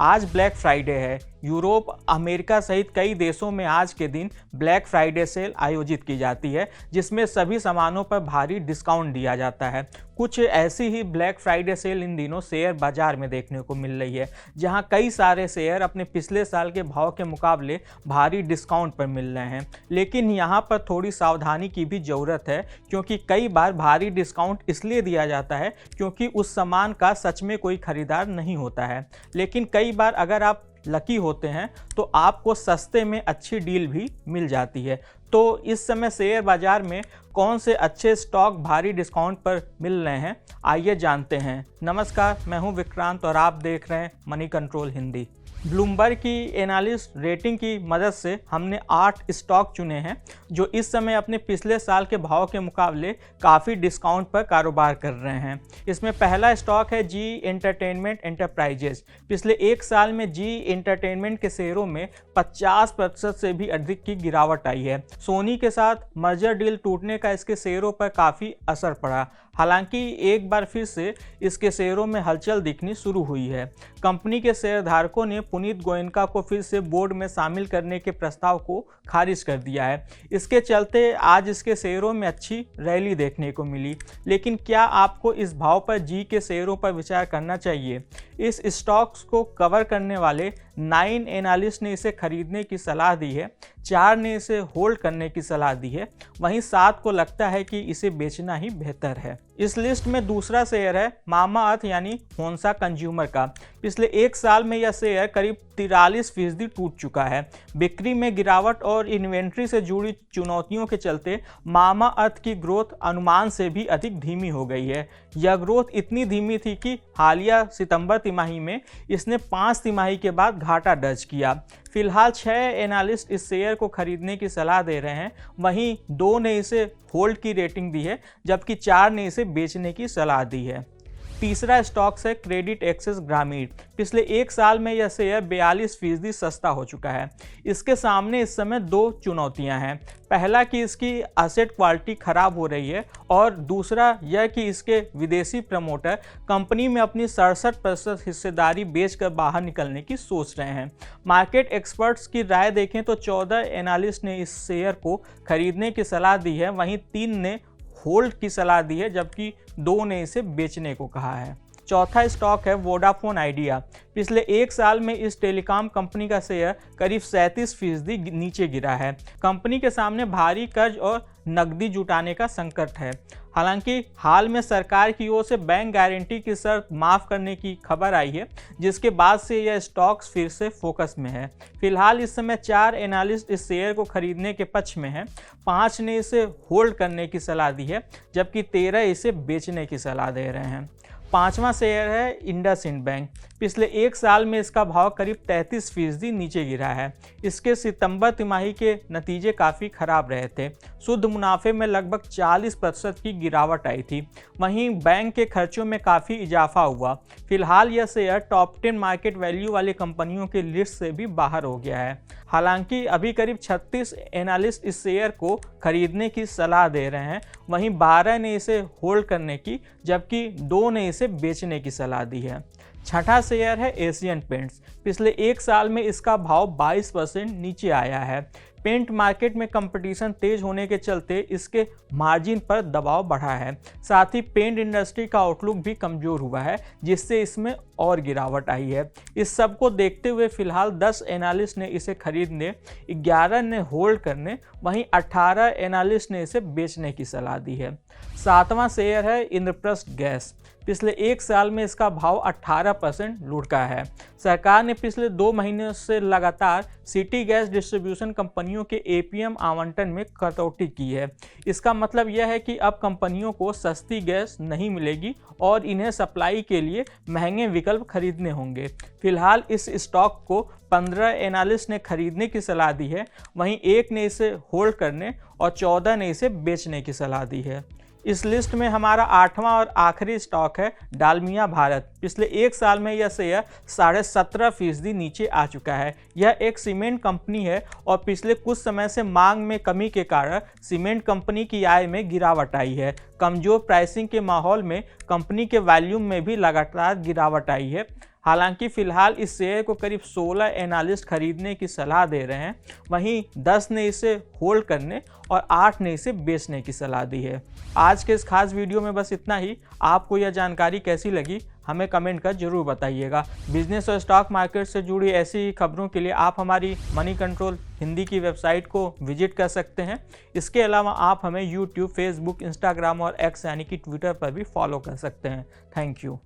आज black Friday है। Europe, America सहित कई देशों में आज के दिन ब्लैक फ्राइडे सेल आयोजित की जाती है, जिसमें सभी सामानों पर भारी डिस्काउंट दिया जाता है। कुछ ऐसी ही ब्लैक फ्राइडे सेल इन दिनों शेयर बाजार में देखने को मिल रही है, जहां कई सारे शेयर अपने पिछले साल के भाव के मुकाबले भारी डिस्काउंट पर मिल रहे हैं। लेकिन यहां पर थोड़ी सावधानी की भी ज़रूरत है, क्योंकि कई बार भारी डिस्काउंट इसलिए दिया जाता है क्योंकि उस सामान का सच में कोई खरीदार नहीं होता है। लेकिन कई बार अगर आप लकी होते हैं तो आपको सस्ते में अच्छी डील भी मिल जाती है। तो इस समय शेयर बाजार में कौन से अच्छे स्टॉक भारी डिस्काउंट पर मिल रहे हैं, आइए जानते हैं। नमस्कार, मैं हूं विक्रांत और आप देख रहे हैं मनी कंट्रोल हिंदी। ब्लूमबर्ग की एनालिस्ट रेटिंग की मदद से हमने 8 स्टॉक चुने हैं जो इस समय अपने पिछले साल के भाव के मुकाबले काफ़ी डिस्काउंट पर कारोबार कर रहे हैं। इसमें पहला स्टॉक है जी एंटरटेनमेंट एंटरप्राइजेज। पिछले एक साल में जी एंटरटेनमेंट के शेयरों में 50% से भी अधिक की गिरावट आई है। सोनी के साथ मर्जर डील टूटने का इसके शेयरों पर काफ़ी असर पड़ा। हालांकि एक बार फिर से इसके शेयरों में हलचल दिखनी शुरू हुई है। कंपनी के शेयरधारकों ने पुनीत गोयनका को फिर से बोर्ड में शामिल करने के प्रस्ताव को खारिज कर दिया है। इसके चलते आज इसके शेयरों में अच्छी रैली देखने को मिली। लेकिन क्या आपको इस भाव पर जी के शेयरों पर विचार करना चाहिए? इस स्टॉक्स को कवर करने वाले 9 एनालिस्ट ने इसे खरीदने की सलाह दी है, 4 ने इसे होल्ड करने की सलाह दी है, वहीं 7 को लगता है कि इसे बेचना ही बेहतर है। इस लिस्ट में दूसरा शेयर है मामाअर्थ यानी होंसा कंज्यूमर का। पिछले एक साल में यह शेयर करीब 43% टूट चुका है। बिक्री में गिरावट और इन्वेंट्री से जुड़ी चुनौतियों के चलते मामाअर्थ की ग्रोथ अनुमान से भी अधिक धीमी हो गई है। यह ग्रोथ इतनी धीमी थी कि हालिया सितंबर तिमाही में इसने 5 तिमाही के बाद घाटा दर्ज किया। फिलहाल 6 एनालिस्ट इस शेयर को खरीदने की सलाह दे रहे हैं, वहीं 2 ने इसे होल्ड की रेटिंग दी है, जबकि 4 ने इसे बेचने की सलाह दी है। तीसरा स्टॉक है क्रेडिट एक्सेस ग्रामीण। पिछले एक साल में यह शेयर 42% सस्ता हो चुका है। इसके सामने इस समय 2 चुनौतियां हैं। पहला कि इसकी एसेट क्वालिटी खराब हो रही है और दूसरा यह कि इसके विदेशी प्रमोटर कंपनी में अपनी 67% हिस्सेदारी बेचकर बाहर निकलने की सोच रहे हैं। मार्केट एक्सपर्ट्स की राय देखें तो 14 एनालिस्ट ने इस शेयर को खरीदने की सलाह दी है, वहीं 3 ने होल्ड की सलाह दी है, जबकि 2 ने इसे बेचने को कहा है। चौथा स्टॉक है वोडाफोन आइडिया। पिछले एक साल में इस टेलीकॉम कंपनी का शेयर करीब 37% नीचे गिरा है। कंपनी के सामने भारी कर्ज और नकदी जुटाने का संकट है। हालांकि हाल में सरकार की ओर से बैंक गारंटी की शर्त माफ़ करने की खबर आई है, जिसके बाद से यह स्टॉक्स फिर से फोकस में है। फिलहाल इस समय 4 एनालिस्ट इस शेयर को खरीदने के पक्ष में हैं, 5 ने इसे होल्ड करने की सलाह दी है, जबकि 13 इसे बेचने की सलाह दे रहे हैं। 5वां शेयर है इंडसइंड बैंक। पिछले एक साल में इसका भाव करीब 33% नीचे गिरा है। इसके सितंबर तिमाही के नतीजे काफ़ी खराब रहे थे। शुद्ध मुनाफे में लगभग 40% की गिरावट आई थी। वहीं बैंक के खर्चों में काफ़ी इजाफा हुआ। फिलहाल यह शेयर टॉप 10 मार्केट वैल्यू वाली कंपनियों की लिस्ट से भी बाहर हो गया है। हालांकि अभी करीब 36 एनालिस्ट इस शेयर को खरीदने की सलाह दे रहे हैं, वहीं 12 ने इसे होल्ड करने की, जबकि 2 ने इसे बेचने की सलाह दी है। छठा शेयर है एशियन पेंट्स। पिछले एक साल में इसका भाव 22% नीचे आया है। पेंट मार्केट में कंपटीशन तेज होने के चलते इसके मार्जिन पर दबाव बढ़ा है। साथ ही पेंट इंडस्ट्री का आउटलुक भी कमज़ोर हुआ है, जिससे इसमें और गिरावट आई है। इस सब को देखते हुए फिलहाल 10 एनालिस्ट ने इसे खरीदने, 11 ने होल्ड करने, वहीं 18 एनालिस्ट ने इसे बेचने की सलाह दी है। 7वां शेयर है इंद्रप्रस्थ गैस। पिछले एक साल में इसका भाव 18% लुढ़का है। सरकार ने पिछले 2 महीनों से लगातार सिटी गैस डिस्ट्रीब्यूशन कंपनियों के एपीएम आवंटन में कटौती की है। इसका मतलब यह है कि अब कंपनियों को सस्ती गैस नहीं मिलेगी और इन्हें सप्लाई के लिए महंगे विकल्प खरीदने होंगे। फिलहाल इस स्टॉक को 15 एनालिस्ट ने खरीदने की सलाह दी है, वहीं 1 ने इसे होल्ड करने और 14 ने इसे बेचने की सलाह दी है। इस लिस्ट में हमारा 8वां और आखिरी स्टॉक है डालमिया भारत। पिछले एक साल में यह शेयर 17.5% नीचे आ चुका है। यह एक सीमेंट कंपनी है और पिछले कुछ समय से मांग में कमी के कारण सीमेंट कंपनी की आय में गिरावट आई है। कमजोर प्राइसिंग के माहौल में कंपनी के वॉल्यूम में भी लगातार गिरावट आई है। हालांकि फिलहाल इस शेयर को करीब 16 एनालिस्ट खरीदने की सलाह दे रहे हैं, वहीं 10 ने इसे होल्ड करने और 8 ने इसे बेचने की सलाह दी है। आज के इस खास वीडियो में बस इतना ही। आपको यह जानकारी कैसी लगी हमें कमेंट कर जरूर बताइएगा। बिजनेस और स्टॉक मार्केट से जुड़ी ऐसी खबरों के लिए आप हमारी मनी कंट्रोल हिंदी की वेबसाइट को विजिट कर सकते हैं। इसके अलावा आप हमें यूट्यूब, फेसबुक, इंस्टाग्राम और एक्स यानी कि ट्विटर पर भी फॉलो कर सकते हैं। Thank you.